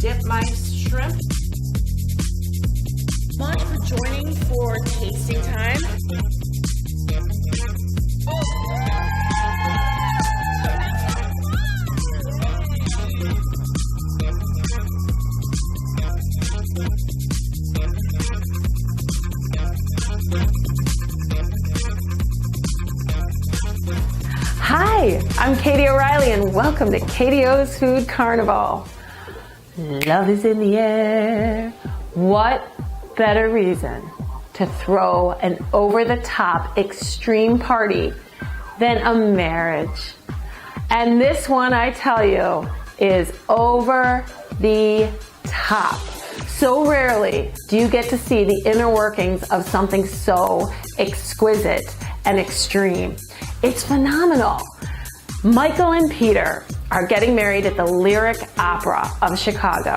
dip my shrimp. Much for joining for tasting time. Hi, I'm Katie O'Reilly and welcome to KDO's Food Carnival. Love is in the air. What better reason to throw an over-the-top extreme party than a marriage? And this one, I tell you, is over the top. So rarely do you get to see the inner workings of something so exquisite and extreme. It's phenomenal. Michael and Peter are getting married at the Lyric Opera of Chicago.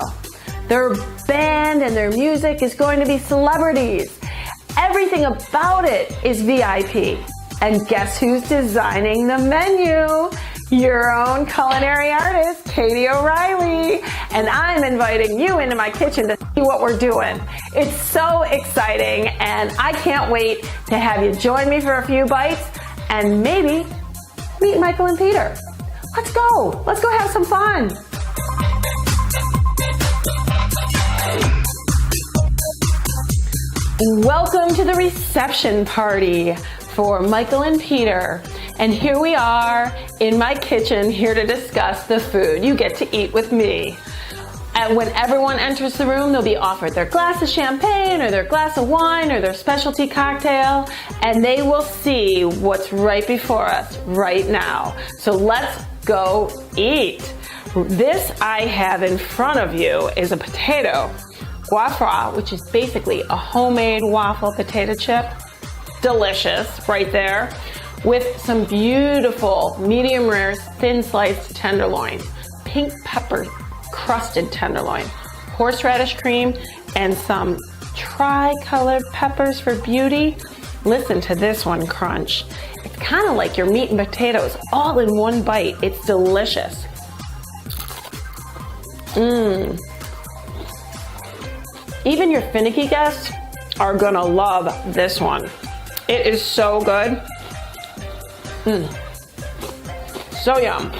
Their band and their music is going to be celebrities. Everything about it is VIP. And guess who's designing the menu? Your own culinary artist, Katie O'Reilly. And I'm inviting you into my kitchen to see what we're doing. It's so exciting, and I can't wait to have you join me for a few bites and maybe meet Michael and Peter. Let's go. Let's go have some fun. Welcome to the reception party for Michael and Peter. And here we are in my kitchen, here to discuss the food you get to eat with me. And when everyone enters the room, they'll be offered their glass of champagne or their glass of wine or their specialty cocktail, and they will see what's right before us right now. So let's go eat. This I have in front of you is a potato guafra, which is basically a homemade waffle potato chip. Delicious right there, with some beautiful medium rare thin sliced tenderloin, pink pepper crusted tenderloin, horseradish cream, and some tri-colored peppers for beauty. Listen to this one crunch. It's kind of like your meat and potatoes all in one bite. It's delicious. Even your finicky guests are gonna love this one. It is so good. So yum.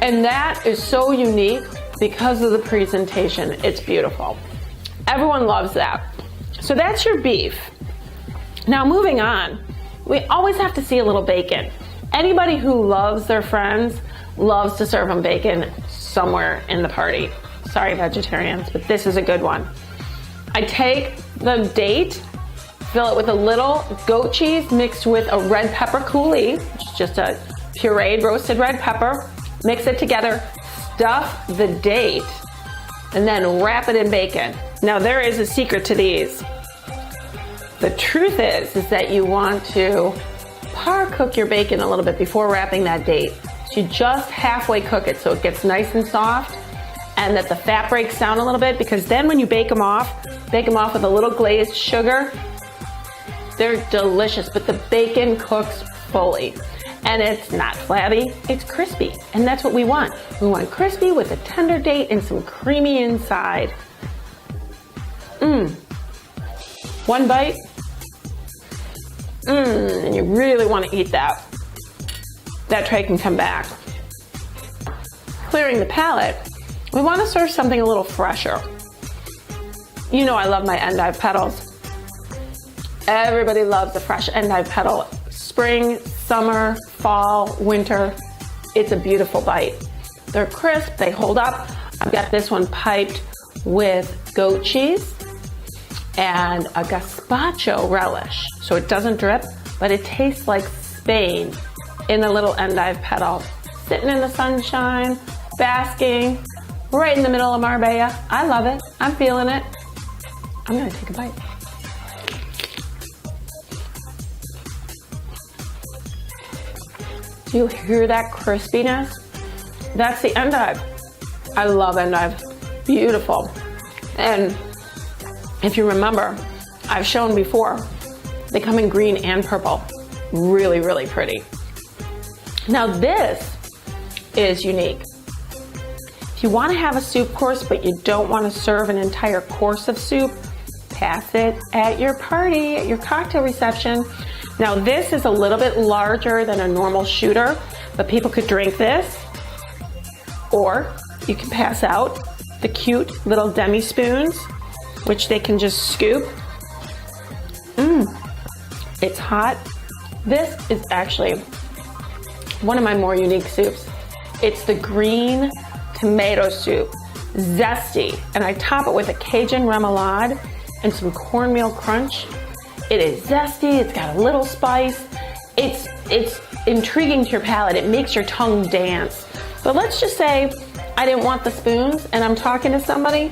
And that is so unique because of the presentation. It's beautiful. Everyone loves that. So that's your beef. Now moving on, we always have to see a little bacon. Anybody who loves their friends loves to serve them bacon somewhere in the party. Sorry, vegetarians, but this is a good one. I take the date, fill it with a little goat cheese mixed with a red pepper coulis, which is just a pureed roasted red pepper. Mix it together, stuff the date, and then wrap it in bacon. Now there is a secret to these. The truth is that you want to par cook your bacon a little bit before wrapping that date. So you just halfway cook it so it gets nice and soft, and that the fat breaks down a little bit, because then when you bake them off with a little glazed sugar, they're delicious, but the bacon cooks fully. And it's not flabby, it's crispy. And that's what we want. We want crispy with a tender date and some creamy inside. One bite. And you really want to eat that. That tray can come back. Clearing the palate, we want to serve something a little fresher. You know I love my endive petals. Everybody loves a fresh endive petal. Spring, summer, fall, winter, it's a beautiful bite. They're crisp, they hold up. I've got this one piped with goat cheese and a gazpacho relish. So it doesn't drip, but it tastes like Spain in a little endive petal. Sitting in the sunshine, basking, right in the middle of Marbella. I love it, I'm feeling it. I'm gonna take a bite. Do you hear that crispiness? That's the endive. I love endive. Beautiful. And if you remember, I've shown before, they come in green and purple. Really, really pretty. Now this is unique. If If you want to have a soup course, but you don't want to serve an entire course of soup, pass it at your party, at your cocktail reception. Now this is a little bit larger than a normal shooter, but people could drink this, or you can pass out the cute little demi spoons, which they can just scoop. It's hot. This is actually one of my more unique soups. It's the green tomato soup, zesty, and I top it with a Cajun remoulade and some cornmeal crunch. It is zesty, it's got a little spice. It's intriguing to your palate. It makes your tongue dance. But let's just say I didn't want the spoons and I'm talking to somebody.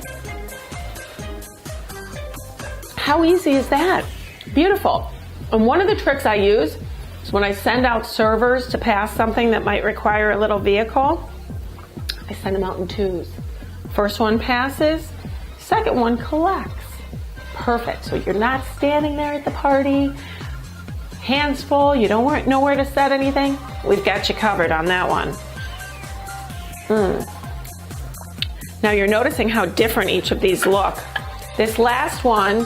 How easy is that? Beautiful. And one of the tricks I use is when I send out servers to pass something that might require a little vehicle, I send them out in twos. First one passes, second one collects. Perfect. So you're not standing there at the party, hands full, you don't know where to set anything. We've got you covered on that one. Now you're noticing how different each of these look. This last one,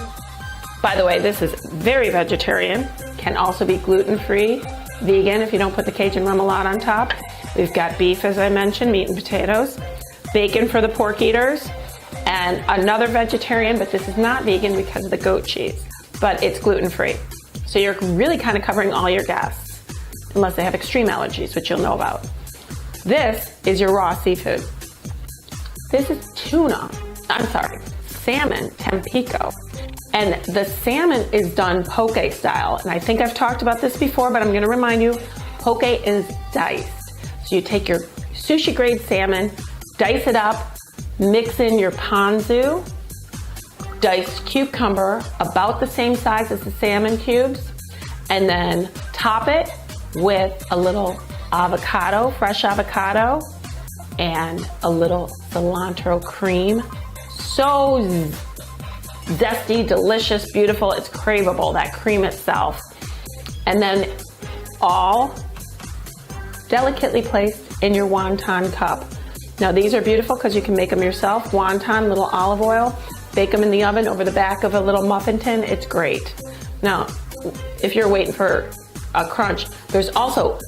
by the way, this is very vegetarian, can also be gluten-free, vegan if you don't put the Cajun remoulade on top. We've got beef, as I mentioned, meat and potatoes, bacon for the pork eaters, and another vegetarian, but this is not vegan because of the goat cheese, but it's gluten-free. So you're really kind of covering all your guests, unless they have extreme allergies, which you'll know about. This is your raw seafood. This is salmon Tampico. And the salmon is done poke style. And I think I've talked about this before, but I'm gonna remind you, poke is diced. So you take your sushi grade salmon, dice it up, mix in your ponzu, diced cucumber, about the same size as the salmon cubes, and then top it with a little avocado, fresh avocado, and a little cilantro cream. So zesty, delicious, beautiful. It's craveable, that cream itself. And then all delicately placed in your wonton cup. Now these are beautiful because you can make them yourself. Wonton, little olive oil, bake them in the oven over the back of a little muffin tin. It's great. Now, if you're waiting for a crunch, there's also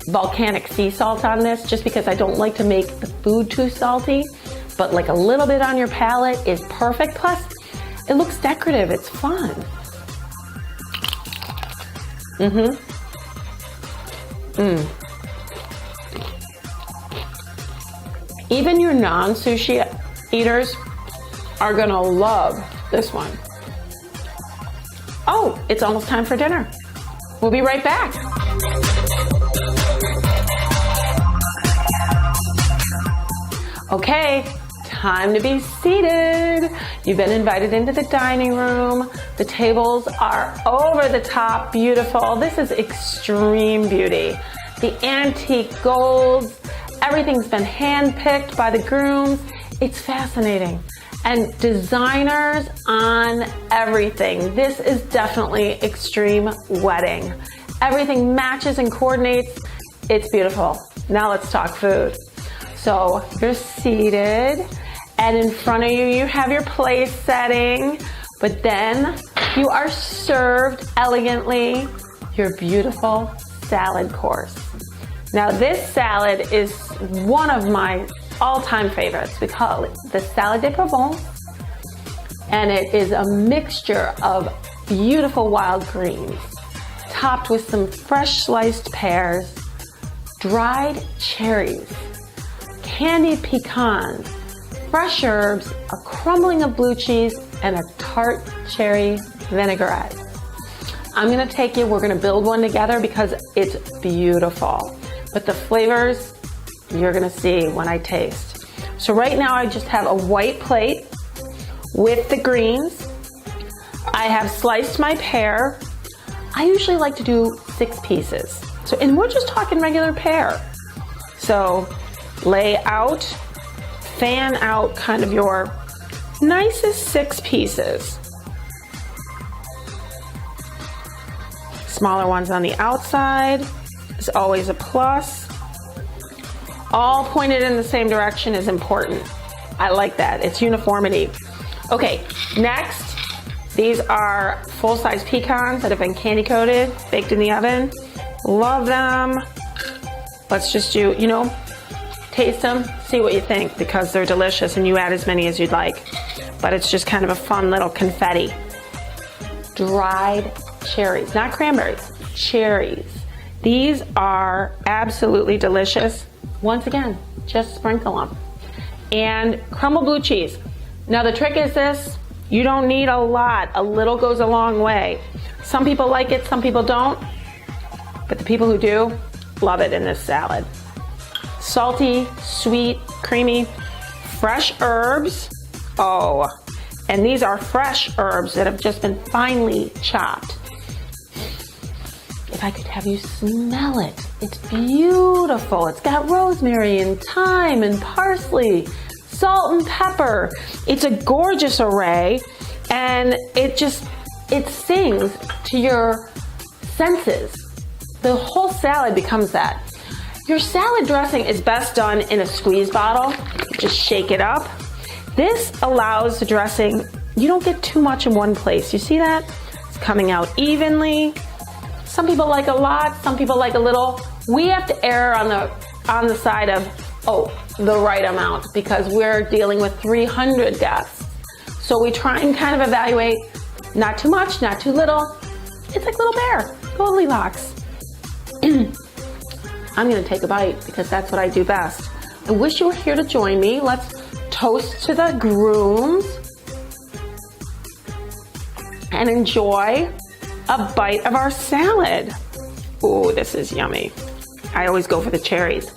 volcanic sea salt on this, just because I don't like to make the food too salty, but like a little bit on your palate is perfect. Plus, it looks decorative, it's fun. Even your non-sushi eaters are gonna love this one. Oh, it's almost time for dinner. We'll be right back. Okay, time to be seated. You've been invited into the dining room. The tables are over the top beautiful. This is extreme beauty. The antique golds, everything's been hand-picked by the grooms. It's fascinating. And designers on everything. This is definitely extreme wedding. Everything matches and coordinates. It's beautiful. Now let's talk food. So you're seated, and in front of you, you have your place setting, but then you are served elegantly your beautiful salad course. Now this salad is one of my all-time favorites. We call it the salad de Provence, and it is a mixture of beautiful wild greens, topped with some fresh sliced pears, dried cherries, candied pecans, fresh herbs, a crumbling of blue cheese, and a tart cherry vinaigrette. I'm gonna take you, we're gonna build one together because it's beautiful. But the flavors, you're gonna see when I taste. So right now I just have a white plate with the greens. I have sliced my pear. I usually like to do 6 pieces. So, and we're just talking regular pear. So lay out, fan out kind of your nicest 6 pieces. Smaller ones on the outside is always a plus. all pointed in the same direction is important. I like that. It's uniformity. Okay, next, these are full-size pecans that have been candy coated, baked in the oven. Love them. Let's just do, taste them, see what you think, because they're delicious and you add as many as you'd like. But it's just kind of a fun little confetti. Dried cherries, not cranberries, cherries. These are absolutely delicious. Once again, just sprinkle them. And crumbled blue cheese. Now the trick is this, you don't need a lot. A little goes a long way. Some people like it, some people don't. But the people who do, love it in this salad. Salty, sweet, creamy, fresh herbs. Oh, and these are fresh herbs that have just been finely chopped. If I could have you smell it, it's beautiful. It's got rosemary and thyme and parsley, salt and pepper. It's a gorgeous array, and it sings to your senses. The whole salad becomes that. Your salad dressing is best done in a squeeze bottle. Just shake it up. This allows the dressing, you don't get too much in one place. You see that? It's coming out evenly. Some people like a lot, some people like a little. We have to err on the side of, the right amount, because we're dealing with 300 guests. So we try and kind of evaluate, not too much, not too little. It's like Little Bear, Goldilocks. I'm gonna take a bite because that's what I do best. I wish you were here to join me. Let's toast to the grooms and enjoy a bite of our salad. Ooh, this is yummy. I always go for the cherries.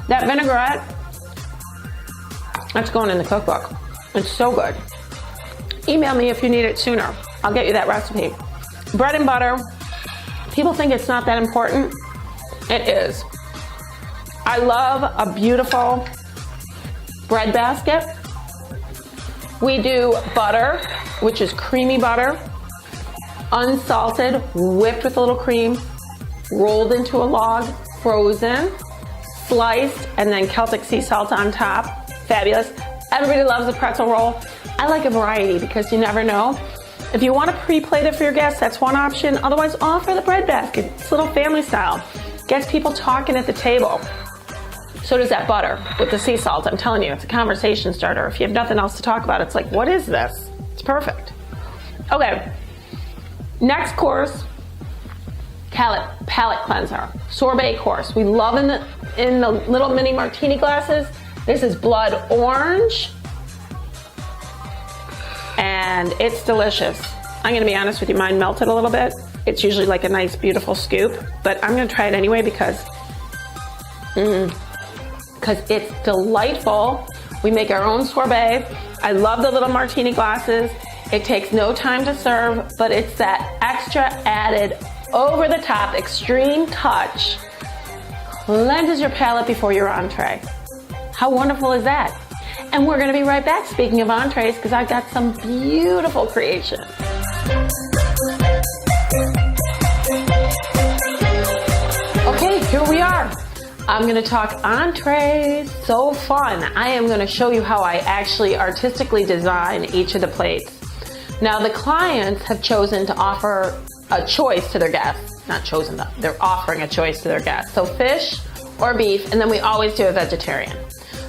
That vinaigrette, that's going in the cookbook. It's so good. Email me if you need it sooner. I'll get you that recipe. Bread and butter. People think it's not that important. It is. I love a beautiful bread basket. We do butter, which is creamy butter, unsalted, whipped with a little cream, rolled into a log, frozen, sliced, and then Celtic sea salt on top. Fabulous. Everybody loves a pretzel roll. I like a variety because you never know. If you want to pre-plate it for your guests, that's one option. Otherwise, offer the bread basket. It's a little family style. Gets people talking at the table. So does that butter with the sea salt. I'm telling you, it's a conversation starter. If you have nothing else to talk about, it's like, what is this? It's perfect. Okay, next course, palate cleanser, sorbet course. We love in the little mini martini glasses. This is blood orange, and it's delicious. I'm gonna be honest with you, mine melted a little bit. It's usually like a nice, beautiful scoop, but I'm gonna try it anyway because it's delightful. We make our own sorbet. I love the little martini glasses. It takes no time to serve, but it's that extra added, over the top, extreme touch. Cleanses your palate before your entree. How wonderful is that? And we're gonna be right back, speaking of entrees, because I've got some beautiful creations. Okay, here we are. I'm going to talk entrees. So fun. I am going to show you how I actually artistically design each of the plates. Now, the clients have chosen to offer a choice to their guests. Not chosen, they're offering a choice to their guests. So fish or beef, and then we always do a vegetarian.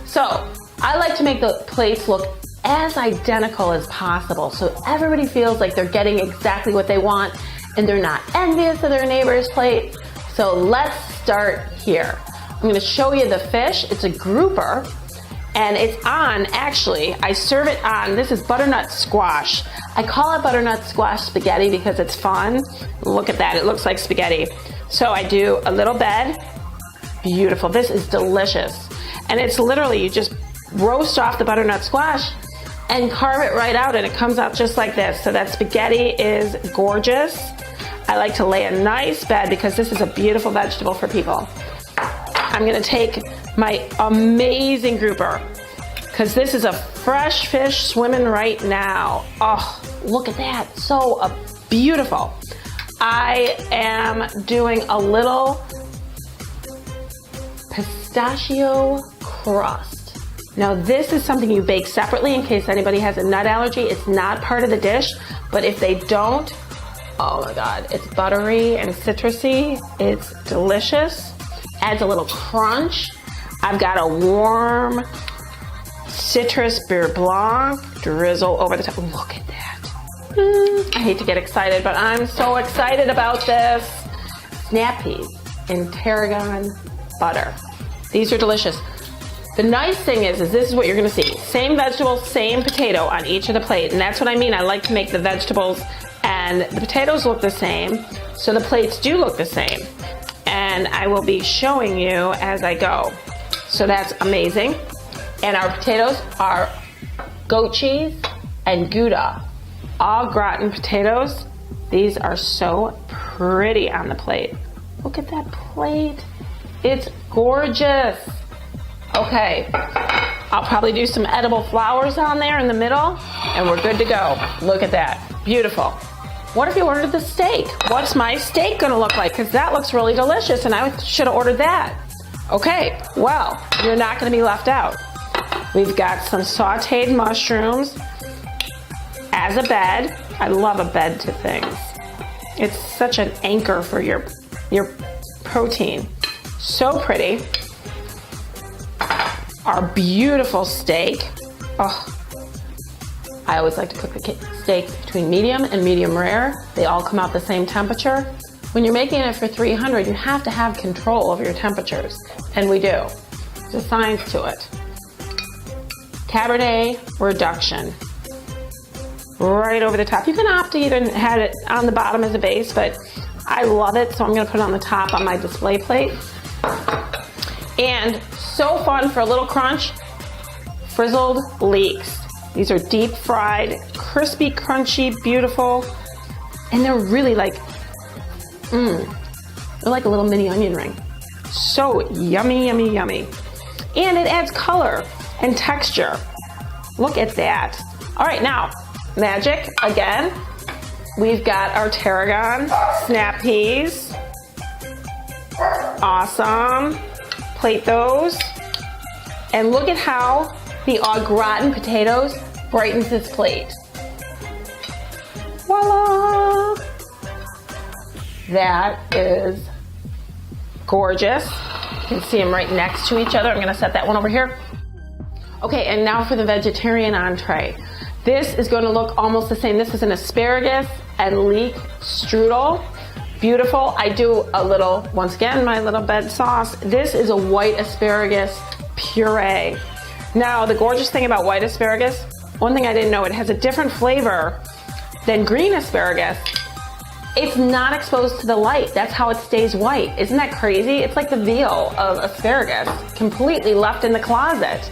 So I like to make the plates look as identical as possible so everybody feels like they're getting exactly what they want and they're not envious of their neighbor's plate. So let's start here. I'm going to show you the fish. It's a grouper, and it's on, actually, I serve it on, this is butternut squash. I call it butternut squash spaghetti because it's fun. Look at that, it looks like spaghetti. So I do a little bed. Beautiful, this is delicious. And it's literally, you just roast off the butternut squash and carve it right out, and it comes out just like this. So that spaghetti is gorgeous. I like to lay a nice bed because this is a beautiful vegetable for people. I'm gonna take my amazing grouper because this is a fresh fish swimming right now. Oh, look at that, so beautiful. I am doing a little pistachio crust. Now this is something you bake separately in case anybody has a nut allergy. It's not part of the dish, but if they don't, oh my God, it's buttery and citrusy. It's delicious. Adds a little crunch. I've got a warm citrus beurre blanc drizzle over the top. Look at that. I hate to get excited, but I'm so excited about this. Snap peas in tarragon butter. These are delicious. The nice thing is this is what you're gonna see. Same vegetable, same potato on each of the plate. And that's what I mean. I like to make the vegetables and the potatoes look the same. So the plates do look the same. And I will be showing you as I go. So that's amazing. And our potatoes are goat cheese and Gouda. All gratin potatoes. These are so pretty on the plate. Look at that plate. It's gorgeous. Okay, I'll probably do some edible flowers on there in the middle and we're good to go. Look at that, beautiful. What if you ordered the steak? What's my steak gonna look like? Because that looks really delicious and I should have ordered that. Okay, well, you're not gonna be left out. We've got some sauteed mushrooms as a bed. I love a bed to things. It's such an anchor for your protein. So pretty. Our beautiful steak. Oh, I always like to cook the steak between medium and medium rare. They all come out the same temperature. When you're making it for 300, you have to have control over your temperatures. And we do. There's a science to it. Cabernet reduction. Right over the top. You can opt to even have it on the bottom as a base, but I love it, so I'm gonna put it on the top on my display plate. And so fun for a little crunch, frizzled leeks. These are deep fried, crispy, crunchy, beautiful, and they're really like, they're like a little mini onion ring. So yummy, yummy, yummy. And it adds color and texture. Look at that. All right, now, magic again. We've got our tarragon snap peas. Awesome. Plate those. And look at how the au gratin potatoes brightens this plate. Voila! That is gorgeous. You can see them right next to each other. I'm gonna set that one over here. Okay, and now for the vegetarian entree. This is gonna look almost the same. This is an asparagus and leek strudel. Beautiful. I do a little, once again, my little bed sauce. This is a white asparagus puree. Now, the gorgeous thing about white asparagus, one thing I didn't know, it has a different flavor than green asparagus. It's not exposed to the light. That's how it stays white. Isn't that crazy? It's like the veal of asparagus, completely left in the closet.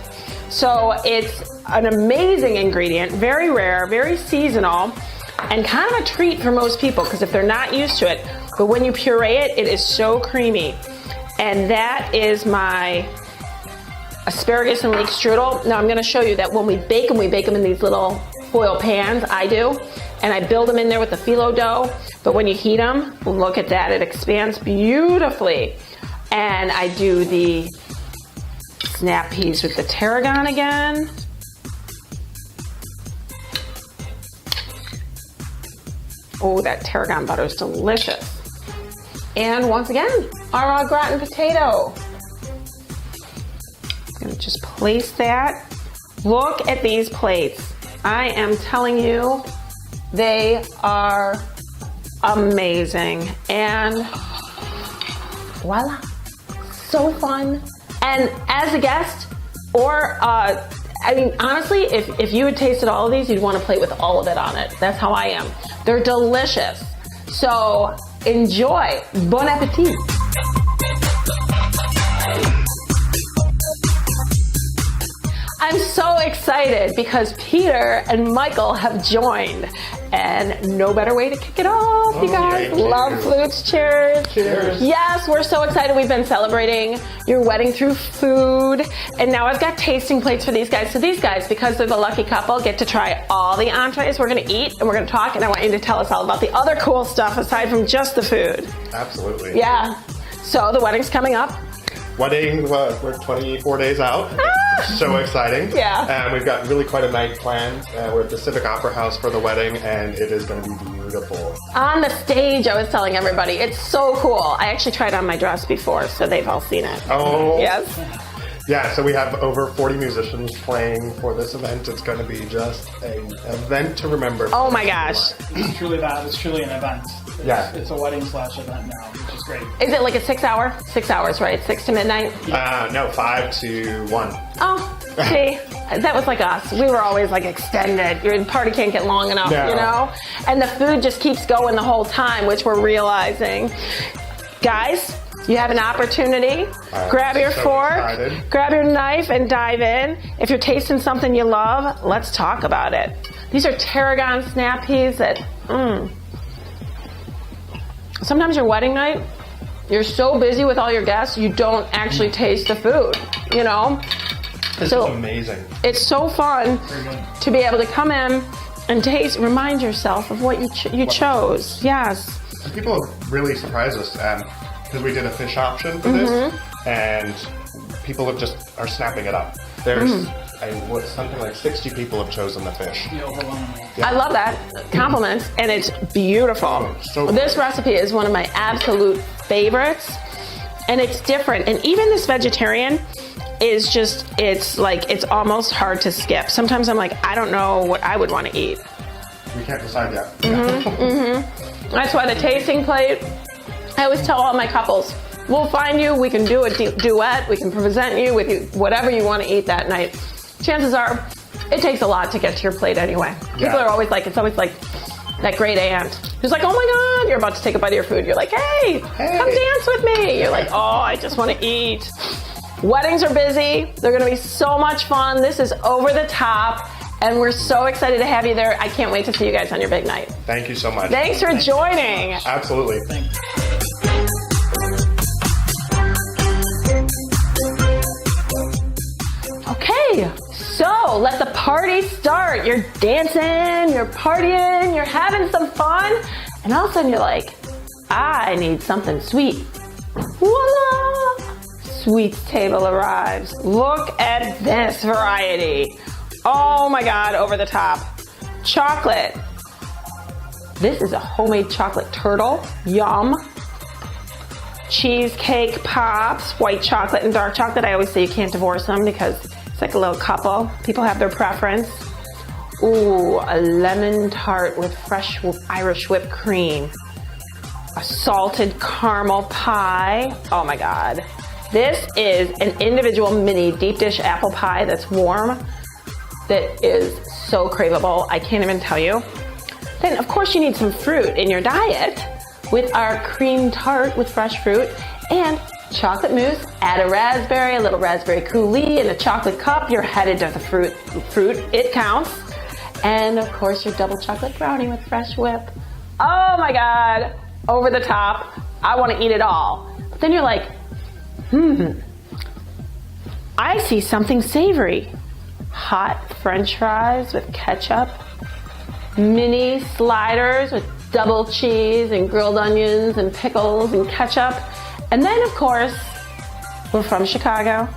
So it's an amazing ingredient, very rare, very seasonal, and kind of a treat for most people because if they're not used to it, but when you puree it, it is so creamy. And that is my asparagus and leek strudel. Now I'm gonna show you that when we bake them in these little foil pans, I do, and I build them in there with the phyllo dough, but when you heat them, look at that, it expands beautifully. And I do the snap peas with the tarragon again. Oh, that tarragon butter is delicious. And once again, our au gratin potato. I'm gonna just place that. Look at these plates. I am telling you, they are amazing. And voila, so fun. And as a guest, or I mean, honestly, if you had tasted all of these, you'd want to plate with all of it on it. That's how I am. They're delicious. So enjoy. Bon appetit. I'm so excited because Peter and Michael have joined. And no better way to kick it off, you guys. Love flutes. Cheers. Cheers. Yes, we're so excited. We've been celebrating your wedding through food. And now I've got tasting plates for these guys. So these guys, because they're the lucky couple, get to try all the entrees we're going to eat and we're going to talk. And I want you to tell us all about the other cool stuff aside from just the food. Absolutely. Yeah. So the wedding's coming up. wedding, we're 24 days out. So exciting. Yeah. And we've got really quite a night planned. We're at the Civic Opera House for the wedding, and it is going to be beautiful. On the stage, I was telling everybody, it's so cool. I actually tried on my dress before, so they've all seen it. Oh. Yes. Yeah, so we have over 40 musicians playing for this event. It's going to be just an event to remember. Oh my gosh. It's truly that. It's truly an event. It's a wedding / event now, which is great. Is it like a 6 hour? 6 hours, right? 6 to midnight? No, 5 to 1. Oh, see, that was like us. We were always like extended. Your party can't get long enough, No. you know? And the food just keeps going the whole time, which we're realizing. Guys, you have an opportunity. Grab your fork, excited. grab your knife, and dive in. If you're tasting something you love, let's talk about it. These are tarragon snap peas that, Sometimes your wedding night, you're so busy with all your guests, you don't actually taste the food, you know? This is amazing. It's so fun to be able to come in and taste, remind yourself of what you chose. Yes. And people have really surprised us because we did a fish option for this, and people are snapping it up. There's something like 60 people have chosen the fish. I love that. Compliments, and it's beautiful. So this good. recipe is one of my absolute favorites, and it's different. And even this vegetarian is just, it's almost hard to skip. Sometimes I'm like, I don't know what I would want to eat. We can't decide yet. That's why the tasting plate, I always tell all my couples, we'll find you, we can do a duet, we can present you with whatever you want to eat that night. Chances are, it takes a lot to get to your plate anyway. People are always like, it's always like that great aunt who's like, oh my God, you're about to take a bite of your food. You're like, hey, come dance with me. You're like, oh, I just want to eat. Weddings are busy. They're going to be so much fun. This is over the top, and we're so excited to have you there. I can't wait to see you guys on your big night. Thank you so much. Thanks for joining. Absolutely. Thanks. Okay, so let the party start. You're dancing, you're partying, you're having some fun, and all of a sudden you're like, I need something sweet. Voila! Sweets table arrives. Look at this variety. Oh my God, over the top. Chocolate. This is a homemade chocolate turtle. Yum. Cheesecake pops, white chocolate and dark chocolate. I always say you can't divorce them because it's like a little couple. People have their preference. Ooh, a lemon tart with fresh Irish whipped cream. A salted caramel pie. Oh my God. This is an individual mini deep dish apple pie that's warm, that is so craveable. I can't even tell you. Then, of course, you need some fruit in your diet with our cream tart with fresh fruit and chocolate mousse. Add a raspberry, a little raspberry coulis, and a chocolate cup. You're headed to the fruit. It counts. And, of course, your double chocolate brownie with fresh whip. Oh, my God. Over the top. I want to eat it all. But then you're like, I see something savory. Hot French fries with ketchup. Mini sliders with double cheese and grilled onions and pickles and ketchup. And then, of course, we're from Chicago.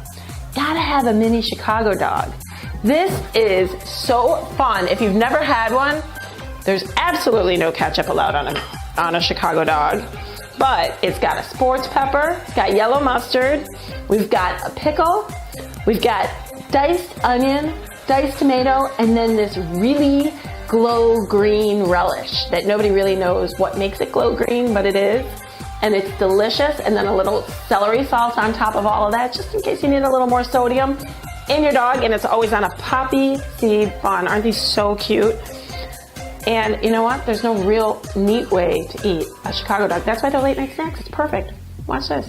Gotta have a mini Chicago dog. This is so fun. If you've never had one, there's absolutely no ketchup allowed on a Chicago dog. But it's got a sports pepper, it's got yellow mustard, we've got a pickle, we've got diced onion, diced tomato, and then this really glow green relish that nobody really knows what makes it glow green, but it is. And it's delicious. And then a little celery sauce on top of all of that, just in case you need a little more sodium in your dog. And it's always on a poppy seed bun. Aren't these so cute? And you know what? There's no real neat way to eat a Chicago dog. That's why they're late night snacks. It's perfect. Watch this.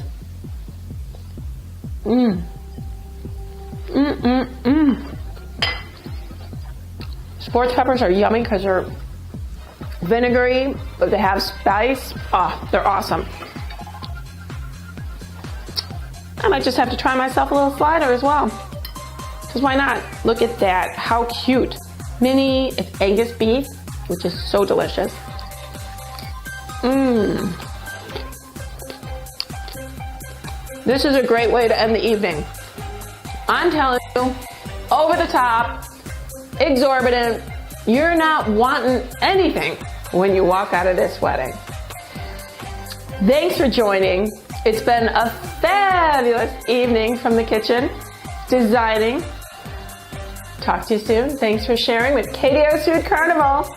Sports peppers are yummy because they're vinegary, but they have spice. Oh, they're awesome. I might just have to try myself a little slider as well. Because why not? Look at that. How cute. Mini, it's Angus beef, which is so delicious. This is a great way to end the evening. I'm telling you, over the top, exorbitant, you're not wanting anything when you walk out of this wedding. Thanks for joining. It's been a fabulous evening from the kitchen, designing. Talk to you soon. Thanks for sharing with KDO's Food Carnival.